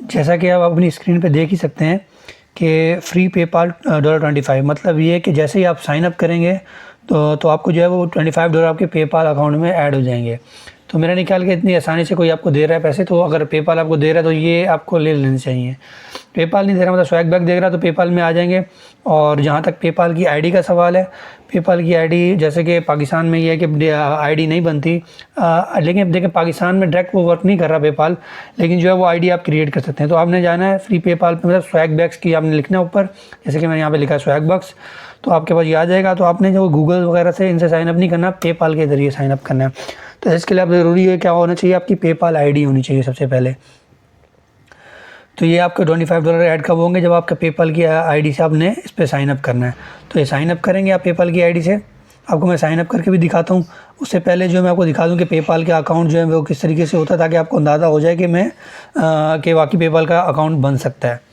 जैसा कि आप अपनी स्क्रीन पे देख ही सकते हैं कि फ्री पेपाल $25, मतलब ये है कि जैसे ही आप साइन अप करेंगे तो आपको जो है वो $25 आपके पेपाल अकाउंट में ऐड हो जाएंगे। तो मेरा नहीं ख्याल कि इतनी आसानी से कोई आपको दे रहा है पैसे, तो अगर पेपाल आपको दे रहा है तो ये आपको ले लेने चाहिए। पेपाल नहीं दे रहा मतलब स्वैग बैक दे रहा तो पेपाल में आ जाएंगे। और जहाँ तक पेपाल की आईडी का सवाल है, पेपाल की आईडी जैसे कि पाकिस्तान में ये है कि आईडी नहीं बनती, लेकिन देखिए पाकिस्तान में डायरेक्ट वो वर्क नहीं कर रहा पेपाल, लेकिन जो है वो आईडी आप क्रिएट कर सकते हैं। तो आपने जाना है फ्री पेपाल पे, मतलब स्वैग बैक्स की आपने लिखना है ऊपर, जैसे कि मैंने यहाँ पे लिखा है स्वैग बक्स, तो आपके पास ये आ जाएगा। तो आपने जो गूगल वगैरह से इनसे साइनअप नहीं करना, पेपाल के ज़रिए साइनअप करना है। तो इसके लिए आप ज़रूरी है क्या होना चाहिए, आपकी पेपाल आईडी होनी चाहिए सबसे पहले। तो ये आपके $25 ऐड कब होंगे, जब आपका पेपाल की आईडी से आपने इस पर साइनअप करना है। तो ये साइनअप करेंगे आप पेपाल की आईडी से, आपको मैं साइनअप करके भी दिखाता हूँ। उससे पहले जो मैं आपको दिखा दूँ कि पेपाल का अकाउंट जो है वो किस तरीके से होता है, ताकि आपको अंदाज़ा हो जाए कि वाकई पेपाल का अकाउंट बन सकता है।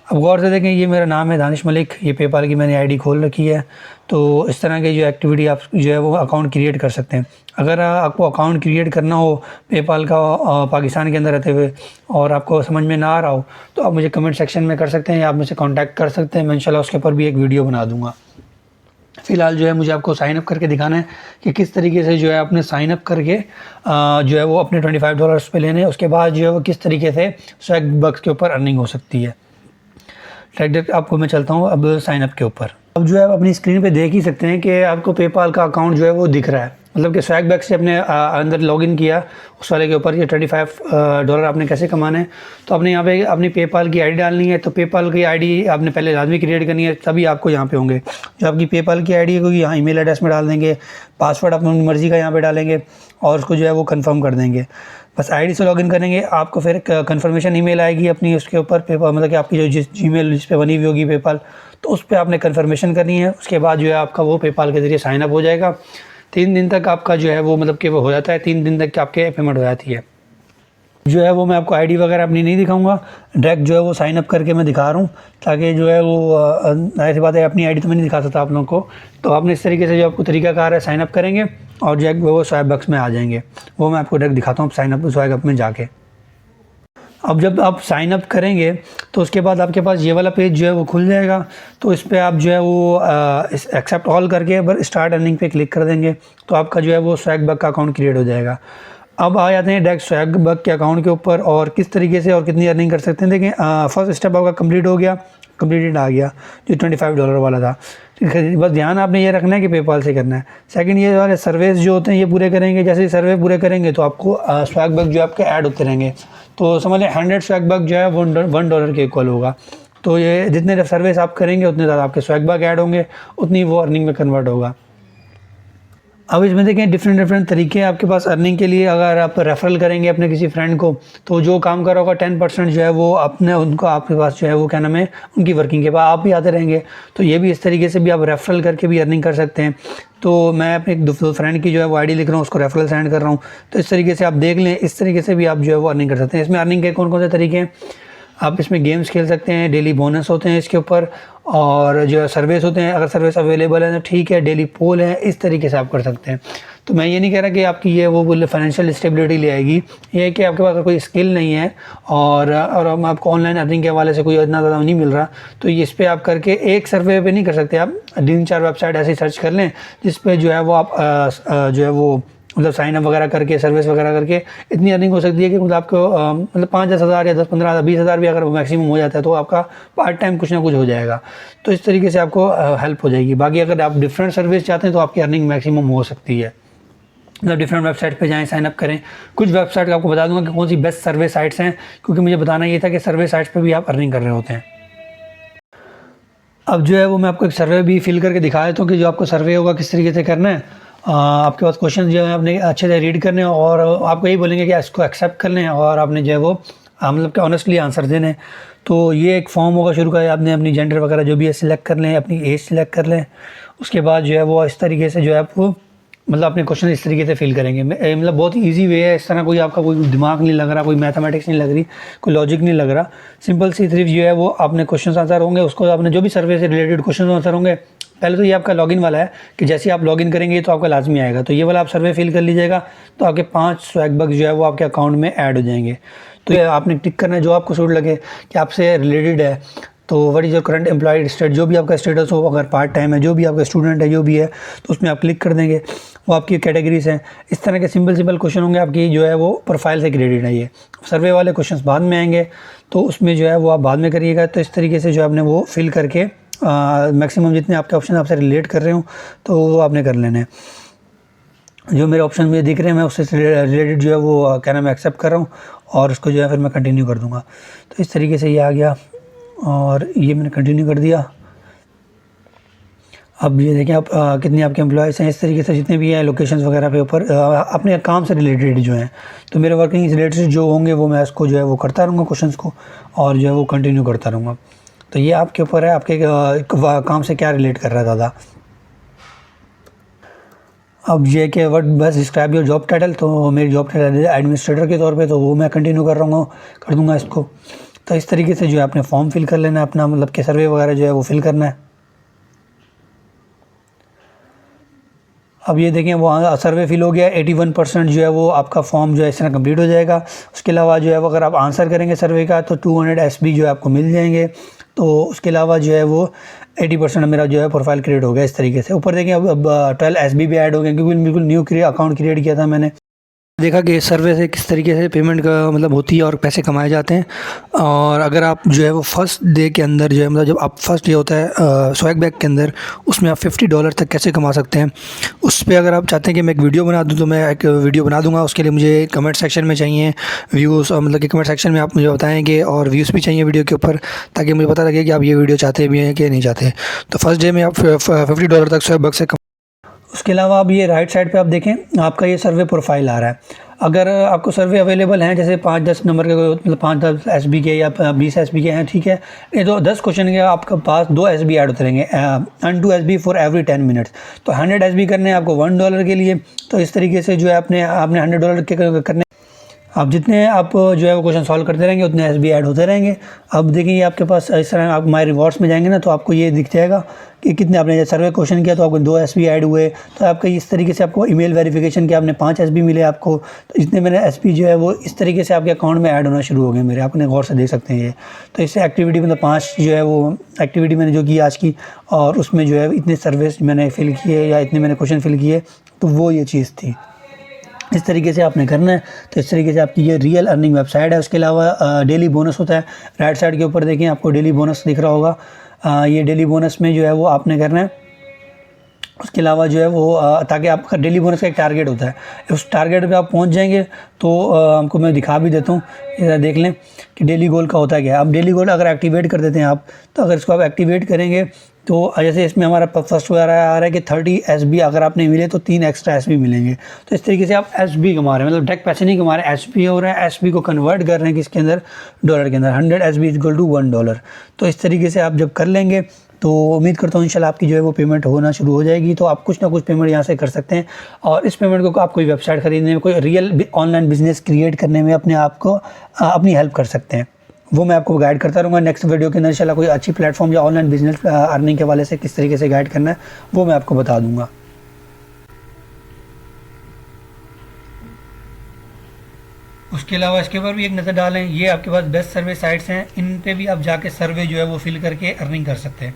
अब गौर से देखें, ये मेरा नाम है दानिश मलिक, ये पेपाल की मैंने आईडी खोल रखी है। तो इस तरह की जो एक्टिविटी आप जो है वो अकाउंट क्रिएट कर सकते हैं। अगर आपको अकाउंट क्रिएट करना हो पेपाल का पाकिस्तान के अंदर रहते हुए और आपको समझ में ना आ रहा हो, तो आप मुझे कमेंट सेक्शन में कर सकते हैं या आप मुझसे कांटेक्ट कर सकते हैं। मैं इंशाल्लाह उसके ऊपर भी एक वीडियो बना दूँगा। फ़िलहाल जो है मुझे आपको साइन अप करके दिखाना है कि किस तरीके से जो है आपने साइन अप करके जो है वो अपने $25 पे लेने हैं। उसके बाद जो है वो किस तरीके से स्वैग बक्स के ऊपर अर्निंग हो सकती है। डायरेक्ट आपको मैं चलता हूँ अब साइन अप के ऊपर। अब जो है आप अपनी स्क्रीन पे देख ही सकते हैं कि आपको पेपाल का अकाउंट जो है वो दिख रहा है, मतलब कि स्वैग बैक से अपने अंदर लॉगिन किया उस वाले के ऊपर। ये $25 आपने कैसे कमाना है, तो आपने यहाँ पे अपनी पेपाल की आईडी डालनी है। तो पेपाल की आईडी आपने पहले लाजमी क्रिएट करनी है, तभी आपको यहाँ पे होंगे। जो आपकी पेपाल की आईडी है क्योंकि यहाँ ईमेल एड्रेस में डाल देंगे, पासवर्ड अपनी मर्ज़ी का यहाँ पे डालेंगे और उसको जो है वो कंफर्म कर देंगे। बस आईडी से लॉगिन करेंगे, आपको फिर कंफर्मेशन ईमेल आएगी अपनी उसके ऊपर पेपाल, मतलब कि आपकी जो जिस जीमेल जिस पे बनी हुई होगी पेपाल, तो उस पर आपने कंफर्मेशन करनी है। उसके बाद जो है आपका वो पेपाल के ज़रिए साइन अप हो जाएगा। 3 दिन तक आपका जो है वो मतलब कि वो हो जाता है, 3 दिन तक आपके पेमेंट हो जाती है। जो है वो मैं आपको आईडी वगैरह अपनी नहीं दिखाऊंगा, डायरेक्ट जो है वो साइन अप करके मैं दिखा रहा हूँ, ताकि जो है वो ऐसी बात है अपनी आईडी तो मैं नहीं दिखा सकता आप लोगों को। तो आपने इस तरीके से जो आपको तरीकाकार है साइन अप करेंगे और जो है वो स्वैग बक्स में आ जाएंगे। वो मैं आपको डायरेक्ट दिखाता हूँ साइन अप स्वैग अप में जाके। अब जब आप साइन अप करेंगे तो उसके बाद आपके पास ये वाला पेज जो है वो खुल जाएगा। तो इस पर आप जो है वो एक्सेप्ट ऑल करके स्टार्ट अर्निंग पे क्लिक कर देंगे, तो आपका जो है वो स्वैग बक का अकाउंट क्रिएट हो जाएगा। अब आ जाते हैं डायरेक्ट स्वैग बक के अकाउंट के ऊपर और किस तरीके से और कितनी अर्निंग कर सकते हैं। देखें फर्स्ट स्टेप आपका कंप्लीट हो गया, कंप्लीटेड आ गया जो $25 वाला था। बस ध्यान आपने ये रखना है कि पेपाल से करना है। सेकंड, ये वाले सर्वेस जो होते हैं ये पूरे करेंगे। जैसे ही सर्वे पूरे करेंगे तो आपको स्वैग बक जो आपके ऐड होते रहेंगे। तो समझ लें 100 स्वैग बक जो है $1 के इक्वल होगा। तो ये जितने सर्विस आप करेंगे उतने ज़्यादा आपके स्वैग बक ऐड होंगे, उतनी वो अर्निंग में कन्वर्ट होगा। अब इसमें देखें डिफरेंट तरीके हैं आपके पास अर्निंग के लिए। अगर आप रेफरल करेंगे अपने किसी फ्रेंड को, तो जो काम कर रहा होगा 10% जो है वो अपने उनको आपके पास जो है वो क्या नाम है उनकी वर्किंग के बाद आप भी आते रहेंगे। तो ये भी इस तरीके से भी आप रेफरल करके भी अर्निंग कर सकते हैं। तो मैं अपने एक दो फ्रेंड की जो है वो आईडी लिख रहा हूँ, उसको रेफरल सेंड कर रहा हूँ। तो इस तरीके से आप देख लें, इस तरीके से भी आप जो है वो अर्निंग कर सकते हैं। इसमें अर्निंग के कौन कौन से तरीके हैं, आप इसमें गेम्स खेल सकते हैं, डेली बोनस होते हैं इसके ऊपर, और जो है सर्विस होते हैं। अगर सर्विस अवेलेबल है तो ठीक है, डेली पोल है, इस तरीके से आप कर सकते हैं। तो मैं ये नहीं कह रहा कि आपकी ये वो फाइनेंशियल स्टेबिलिटी ले आएगी, ये है कि आपके पास कोई स्किल नहीं है और आपको ऑनलाइन अर्निंग के हवाले से कोई इतना ज़्यादा नहीं मिल रहा, तो इस पर आप करके एक सर्वे पे नहीं कर सकते। आप 3-4 वेबसाइट ऐसे सर्च कर लें जिस पे जो है वो आप जो है वो मतलब साइन अप वगैरह करके सर्विस वगैरह करके इतनी अर्निंग हो सकती है कि मतलब आपको मतलब 5-10 हज़ार या 10-15 20 हज़ार भी अगर मैक्सिमम हो जाता है तो आपका पार्ट टाइम कुछ ना कुछ हो जाएगा। तो इस तरीके से आपको हेल्प हो जाएगी। बाकी अगर आप डिफरेंट सर्विस चाहते हैं तो आपकी अर्निंग मैक्सिमम हो सकती है। मतलब डिफरेंट वेबसाइट पे जाएं, साइन अप करें। कुछ वेबसाइट आपको बता दूंगा कि कौन सी बेस्ट सर्वे साइट्स हैं, क्योंकि मुझे बताना ये था कि सर्वे साइट्स पे भी आप अर्निंग कर रहे होते हैं। अब जो है वो मैं आपको एक सर्वे भी फिल करके दिखा देता हूँ कि जो आपको सर्वे होगा किस तरीके से करना है। आपके पास क्वेश्चन जो है आपने अच्छे से रीड करने और आपको यही बोलेंगे कि इसको एक्सेप्ट कर लें और आपने जो है वो मतलब कि ऑनेस्टली आंसर देने। तो ये एक फॉर्म होगा शुरू का, आपने अपनी जेंडर वगैरह जो भी है सिलेक्ट कर लें, अपनी एज सिलेक्ट कर लें। उसके बाद जो है वो इस तरीके से जो है आपको मतलब अपने क्वेश्चन इस तरीके से फिल करेंगे। मतलब बहुत ही ईजी वे है, इस तरह कोई आपका कोई दिमाग नहीं लग रहा, कोई मैथमेटिक्स नहीं लग रही, कोई लॉजिक नहीं लग रहा। सिंपल सी सिर्फ जो है वो आपने क्वेश्चन आंसर होंगे, उसको आपने जो भी सर्वे से रिलेटेड क्वेश्चन आंसर होंगे। पहले तो ये आपका लॉगिन वाला है कि जैसे आप लॉगिन करेंगे तो आपका लाजमी आएगा। तो ये वाला आप सर्वे फिल कर लीजिएगा तो आपके 5 स्वैग बक्स जो है वो आपके अकाउंट में ऐड हो जाएंगे। तो ये आपने टिक करना है जो आपको सूट लगे कि आपसे रिलेटेड है। तो what is your current employed state, जो भी आपका स्टेटस हो, अगर पार्ट टाइम है, जो भी आपका स्टूडेंट है, जो भी है, तो उसमें आप क्लिक कर देंगे, वो आपकी कैटेगरीज हैं। इस तरह के सिंपल सिंपल क्वेश्चन होंगे आपकी जो है वो प्रोफाइल से क्रेडिट है। ये सर्वे वाले क्वेश्चंस बाद में आएंगे, तो उसमें जो है वो आप बाद में करिएगा। तो इस तरीके से जो आपने वो फिल करके मैक्सिमम जितने आपके ऑप्शन आपसे रिलेट कर रहे हो तो वो आपने कर लेने हैं। जो मेरे ऑप्शन मुझे दिख रहे हैं मैं उससे रिलेटेड जो है वो क्या नाम है एक्सेप्ट कर रहा हूँ, और उसको जो है फिर मैं कंटिन्यू कर दूँगा। तो इस तरीके से ये आ गया और ये मैंने कंटिन्यू कर दिया। अब ये देखें आप कितने आपके एम्प्लॉयज़ हैं। इस तरीके से जितने भी हैं लोकेशंस वगैरह पे ऊपर अपने काम से रिलेटेड जो हैं, तो मेरे वर्किंग से रिलेटेड जो होंगे वो मैं इसको जो है वो करता रहूँगा क्वेश्चंस को, और जो है वो कंटिन्यू करता रहूँगा। तो ये आपके ऊपर है, आपके काम से क्या रिलेट कर रहा है ज़्यादा। अब ये कि वर्ड बस डिस्क्राइब योर जॉब टाइटल, तो मेरी जॉब टाइटल है एडमिनिस्ट्रेटर के तौर पे, तो वो मैं कंटिन्यू कर दूँगा इसको। तो इस तरीके से जो है आपने फॉर्म फिल कर लेना है अपना, मतलब कि सर्वे वगैरह जो है वो फिल करना है। अब ये देखें वो सर्वे फिल हो गया, 81% जो है वो आपका फॉर्म जो है इस तरह कंप्लीट हो जाएगा। उसके अलावा जो है वो अगर आप आंसर करेंगे सर्वे का तो 200 SB जो है आपको मिल जाएंगे। तो उसके अलावा जो है वो 80% मेरा जो है प्रोफाइल क्रिएट हो गया इस तरीके से। ऊपर देखें अब 12 SB भी ऐड हो गए, क्योंकि बिल्कुल न्यू अकाउंट क्रिएट किया था मैंने। देखा कि सर्वे से किस तरीके से पेमेंट का मतलब होती है और पैसे कमाए जाते हैं। और अगर आप जो है वो फर्स्ट डे के अंदर जो है मतलब जब आप फर्स्ट डे होता है स्वैग बैग के अंदर, उसमें आप $50 तक कैसे कमा सकते हैं, उस पर अगर आप चाहते हैं कि मैं एक वीडियो बना दूं तो मैं एक वीडियो बना दूंगा। उसके लिए मुझे कमेंट सेक्शन में चाहिए व्यूज़, और मतलब कि कमेंट सेक्शन में आप मुझे बताएंगे, और व्यूज़ भी चाहिए वीडियो के ऊपर, ताकि मुझे पता लगे कि आप ये वीडियो चाहते भी हैं कि नहीं चाहते। तो फर्स्ट डे में आप $50 तक स्वैग बैग से। उसके अलावा अब ये राइट साइड पे आप देखें आपका ये सर्वे प्रोफाइल आ रहा है। अगर आपको सर्वे अवेलेबल हैं, जैसे 5-10 नंबर के, मतलब 5-10 SB के या 20 SB के हैं, ठीक है, ये तो 10 क्वेश्चन के आपके पास 2 SB ऐड होते रहेंगे, and 2 SB for every 10 minutes. तो 100 SB करने हैं आपको $1 के लिए। तो इस तरीके से जो है आपने $100 के करने, आप जितने आप जो है वो क्वेश्चन सॉल्व करते रहेंगे उतने SB ऐड होते रहेंगे। अब देखिए आपके पास इस तरह आप माय रिवॉर्ड्स में जाएंगे ना, तो आपको ये दिख जाएगा कि कितने आपने सर्वे क्वेश्चन किया तो आपको 2 SB ऐड हुए। तो आपका इस तरीके से आपको ईमेल वेरिफिकेशन के आपने 5 SB मिले आपको। तो इतने मैंने SB जो है वो इस तरीके से आपके अकाउंट में ऐड होना शुरू हो गए मेरे, आपने गौर से देख सकते हैं ये। तो इससे एक्टिविटी मतलब 5 जो है वो एक्टिविटी मैंने जो की आज की, और उसमें जो है इतने सर्विस मैंने फिल किए या इतने मैंने क्वेश्चन फिल किए, तो वो ये चीज़ थी। इस तरीके से आपने करना है। तो इस तरीके से आपकी ये रियल अर्निंग वेबसाइट है। उसके अलावा डेली बोनस होता है, राइट साइड के ऊपर देखें आपको डेली बोनस दिख रहा होगा। ये डेली बोनस में जो है वो आपने करना है। उसके अलावा जो है वो ताकि आपका डेली बोनस का एक टारगेट होता है, उस टारगेट पे आप पहुंच जाएंगे तो हमको मैं दिखा भी देता हूँ, इधर देख लें कि डेली गोल का होता है क्या है। अब डेली गोल अगर एक्टिवेट कर देते हैं आप, तो अगर इसको आप एक्टिवेट करेंगे तो जैसे इसमें हमारा फर्स्ट वगैरह आ रहा है कि 30 SB अगर आपने मिले तो 3 एक्स्ट्रा SB मिलेंगे। तो इस तरीके से आप SB कमा रहे हैं, मतलब डायरेक्ट पैसे नहीं कमा रहे, SB हो रहा है, SB को कन्वर्ट कर रहे हैं किसके अंदर, डॉलर के अंदर। 100 SB इक्वल टू $1। तो इस तरीके से आप जब कर लेंगे तो उम्मीद करता हूँ इंशाल्लाह आपकी जो है वो पेमेंट होना शुरू हो जाएगी। तो आप कुछ ना कुछ पेमेंट यहाँ से कर सकते हैं, और इस पेमेंट को आप कोई वेबसाइट खरीदने में, कोई रियल ऑनलाइन बिजनेस क्रिएट करने में अपने आप को अपनी हेल्प कर सकते हैं। वो मैं आपको गाइड करता रहूँगा नेक्स्ट वीडियो के अंदर इंशाल्लाह। कोई अच्छी प्लेटफॉर्म या ऑनलाइन बिजनेस अर्निंग के वाले से किस तरीके से गाइड करना है वो मैं आपको बता दूँगा। उसके अलावा इसके ऊपर भी एक नज़र डालें, ये आपके पास बेस्ट सर्वे साइट्स हैं, इन पे भी आप जाके सर्वे जो है वो फिल करके अर्निंग कर सकते हैं।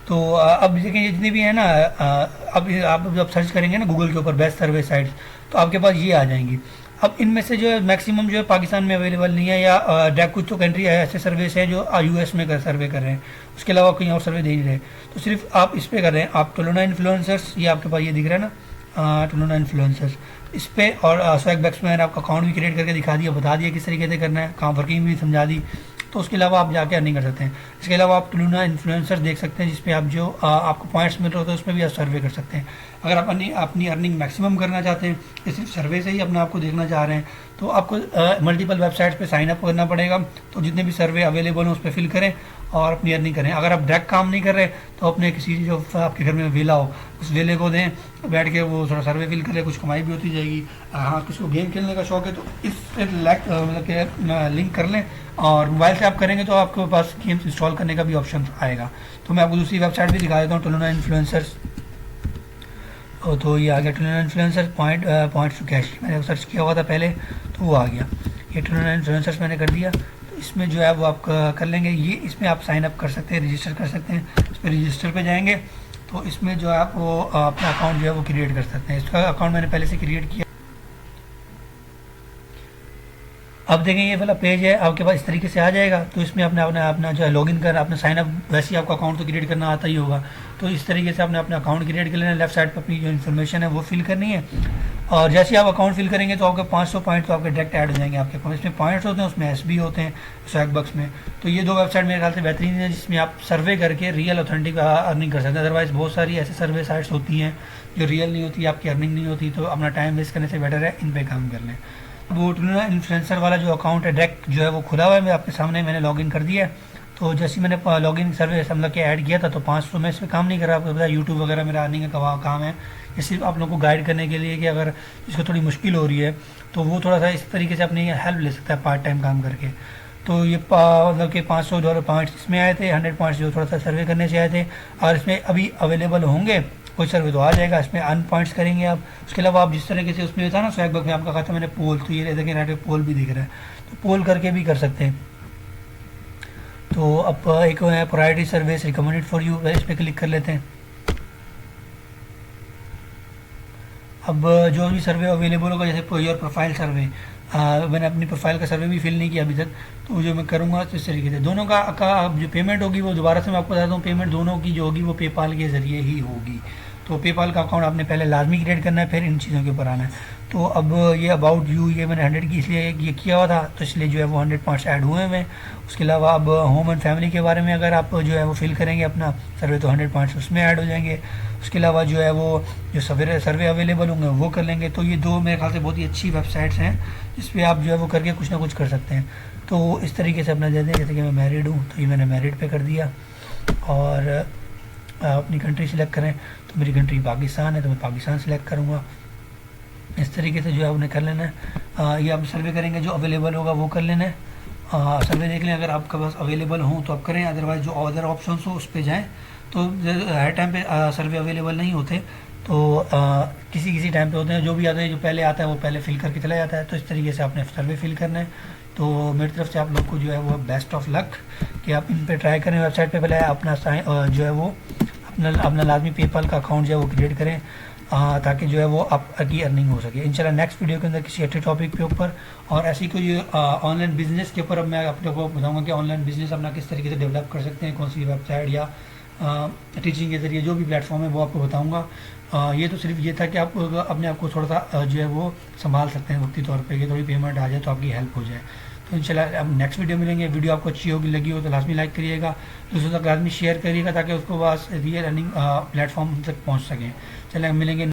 तो अब देखें ये जितनी भी है ना, अब आप जब सर्च करेंगे ना गूगल के ऊपर बेस्ट सर्वे साइट्स, तो आपके पास ये आ जाएंगी। अब इनमें से जो है मैक्सिमम जो है पाकिस्तान में अवेलेबल नहीं है, या डायरेक्ट कुछ तो कंट्री ऐसे सर्विस हैं जो US में सर्वे कर रहे हैं, उसके अलावा कहीं और सर्वे दे नहीं रहे। तो सिर्फ आप इस पर कर रहे हैं, आप टोलोना इन्फ्लुएंसर्स, ये आपके पास ये दिख रहा है ना, टोलोना इन्फ्लुएंसर्स, इस पर। और स्वैग बैग्स में मैंने आपका अकाउंट भी क्रिएट करके दिखा दिया, बता दिया किस तरीके से करना है, काम वर्किंग भी समझा दी। तो उसके अलावा आप जाके अर्निंग कर सकते हैं। इसके अलावा आप टुलूना इन्फ्लुएंसर देख सकते हैं, जिस पे आप जो आपको पॉइंट्स मिल रहे होते हैं उसमें भी आप सर्वे कर सकते हैं। अगर आप अपनी अर्निंग मैक्सिमम करना चाहते हैं, या सिर्फ सर्वे से ही अपने आप को देखना चाह रहे हैं, तो आपको मल्टीपल वेबसाइट्स पे साइन अप करना पड़ेगा। तो जितने भी सर्वे अवेलेबल हैं उस पर फिल करें और अपनी अर्निंग करें। अगर आप डायरेक्ट काम नहीं कर रहे तो अपने किसी जो आपके घर में वेला हो उस वेले को दें, बैठ के वो थोड़ा सर्वे फिल करें, कुछ कमाई भी होती जाएगी। हाँ, किसी को गेम खेलने का शौक है तो इस मतलब के लिंक कर लें, और मोबाइल से आप करेंगे तो आपके पास गेम्स इंस्टॉल करने का भी ऑप्शन आएगा। तो मैं आपको दूसरी वेबसाइट भी दिखा देता हूँ, टुलूना इन्फ्लुएंसर्स। तो ये आ गया टुलूना इन्फ्लुएंसर पॉइंट्स टू कैश, मैंने सर्च किया हुआ था पहले तो वो आ गया। ये टर्न इन्फ्लुएंसर्स मैंने कर दिया। तो इसमें जो है वो आप कर लेंगे, ये इसमें आप साइन अप कर सकते हैं, रजिस्टर कर सकते हैं। इस पर रजिस्टर पे जाएंगे तो इसमें जो है आप वो अपना अकाउंट जो है वो क्रिएट कर सकते हैं। इसका अकाउंट मैंने पहले से क्रिएट किया। अब देखें ये वाला पेज है आपके पास इस तरीके से आ जाएगा। तो इसमें अपने अपना अपना जो है लॉगिन कर अपना साइन अप, वैसे ही आपको अकाउंट तो क्रिएट करना आता ही होगा। तो इस तरीके से आपने अपना अकाउंट क्रिएट कर लेना है। लेफ्ट साइड पर अपनी जो इन्फॉर्मेशन है वो फिल करनी है, और जैसे ही आप अकाउंट फिल करेंगे तो आपके 500 पॉइंट तो आपके डायरेक्ट ऐड हो जाएंगे आपके अकाउंट। इसमें पॉइंट्स होते हैं, उसमें एसबी होते हैं स्वैगबक्स में। तो ये 2 वेबसाइट मेरे ख्याल से बेहतरीन है जिसमें आप सर्वे करके रियल ऑथेंटिक अर्निंग कर सकते हैं। अदरवाइज़ बहुत सारी ऐसे सर्वे साइट्स होती हैं जो रियल नहीं होती, आपकी अर्निंग नहीं होती। तो अपना टाइम वेस्ट करने से बेटर है इन पे काम कर लें। वो इन्फ्लुएंसर वाला जो अकाउंट है डायरेक्ट जो है वो खुला हुआ है, मैं आपके सामने मैंने लॉगिन कर दिया है। तो जैसे मैंने लॉगिन सर्वे मतलब के ऐड किया था तो 500 में इसमें काम नहीं कर रहा। आपको पता है यूट्यूब वगैरह मेरा अर्निंग का काम है, ये सिर्फ आप लोगों को गाइड करने के लिए कि अगर इसको थोड़ी मुश्किल हो रही है तो वो थोड़ा सा इस तरीके से अपनी हेल्प ले सकता है पार्ट टाइम काम करके। तो ये मतलब कि $500 पॉइंट्स इसमें आए थे, 100 पॉइंट्स जो थोड़ा सा सर्वे करने से आए थे। और इसमें अभी अवेलेबल होंगे, कोई सर्वे तो आ जाएगा, इसमें अर्न पॉइंट्स करेंगे आप। उसके अलावा आप जिस तरीके से उसमें था ना स्वैगबक में आपका खाता मैंने पोल, तो ये देखें यहाँ पे पोल भी दिख रहा है, तो पोल करके भी कर सकते हैं। तो अब एक है priority service recommended for you, इस पर क्लिक कर लेते हैं। अब जो भी सर्वे अवेलेबल होगा, जैसे योर प्रोफाइल सर्वे, मैंने अपनी प्रोफाइल का सर्वे भी फिल नहीं किया अभी तक, तो जो मैं करूँगा तो इस तरीके से दोनों का जो पेमेंट होगी वो दोबारा से मैं आपको बता दूँ, पेमेंट दोनों की जो होगी वो पेपाल के ज़रिए ही होगी। तो पेपाल का अकाउंट आपने पहले लाजमी क्रिएट करना है, फिर इन चीज़ों के ऊपर आना है। तो अब ये अबाउट यू ये मैंने 100 की इसलिए ये किया हुआ था, तो इसलिए जो है वो 100 पॉइंट्स ऐड हुए हैं। उसके अलावा अब होम एंड फैमिली के बारे में अगर आप जो है वो फिल करेंगे अपना सर्वे तो 100 पॉइंट्स उसमें ऐड हो जाएंगे। उसके अलावा जो है वो जो सर्वे अवेलेबल होंगे वो कर लेंगे। तो ये 2 मेरे ख्याल से बहुत ही अच्छी वेबसाइट्स हैं जिस पर आप जो है वो करके कुछ ना कुछ कर सकते हैं। तो इस तरीके से अपना जैसे कि मैं मैरिड हूँ तो ये मैंने मैरिड पे कर दिया, और अपनी कंट्री सिलेक्ट करें तो मेरी कंट्री पाकिस्तान है तो मैं पाकिस्तान सिलेक्ट करूँगा। इस तरीके से जो है उन्हें कर लेना है। ये आप सर्वे करेंगे जो अवेलेबल होगा वो कर लेना है। सर्वे देख लें, अगर आपके पास अवेलेबल हो तो आप करें, अदरवाइज जो अदर ऑप्शन हो उस पर जाएँ। तो हर टाइम पे सर्वे अवेलेबल नहीं होते, तो किसी टाइम पे होते हैं। जो भी आता है जो पहले आता है वो पहले फिल करके चला जाता है। तो इस तरीके से आपने सर्वे फिल करना है। तो मेरी तरफ से आप लोग को जो है वो बेस्ट ऑफ लक कि आप इन पे ट्राई करें। वेबसाइट पे पहले अपना जो है वो अपना लाजमी पेपाल का अकाउंट जो है वो क्रिएट करें, ताकि जो है वो आपकी अर्निंग हो सके। इंशाल्लाह नेक्स्ट वीडियो के अंदर किसी अच्छे टॉपिक के ऊपर और ऐसी कोई ऑनलाइन बिजनेस के ऊपर अब मैं आप लोगों को बताऊंगा कि ऑनलाइन बिजनेस अपना किस तरीके से डेवलप कर सकते हैं, कौन सी वेबसाइट या टीचिंग के ज़रिए जो भी प्लेटफॉर्म है वो आपको बताऊंगा। ये तो सिर्फ ये था कि आप अपने आप को थोड़ा सा जो है वो संभाल सकते हैं वक्ती तौर पे, कि थोड़ी पेमेंट आ जाए तो आपकी हेल्प हो जाए। तो इंशाल्लाह अब नेक्स्ट वीडियो मिलेंगे। वीडियो आपको अच्छी होगी लगी हो तो लाजमी लाइक करिएगा, दूसरों तक लाजमी शेयर करिएगा ताकि उसको पास रियल अर्निंग प्लेटफॉर्म तक पहुँच सकें। चलें मिलेंगे।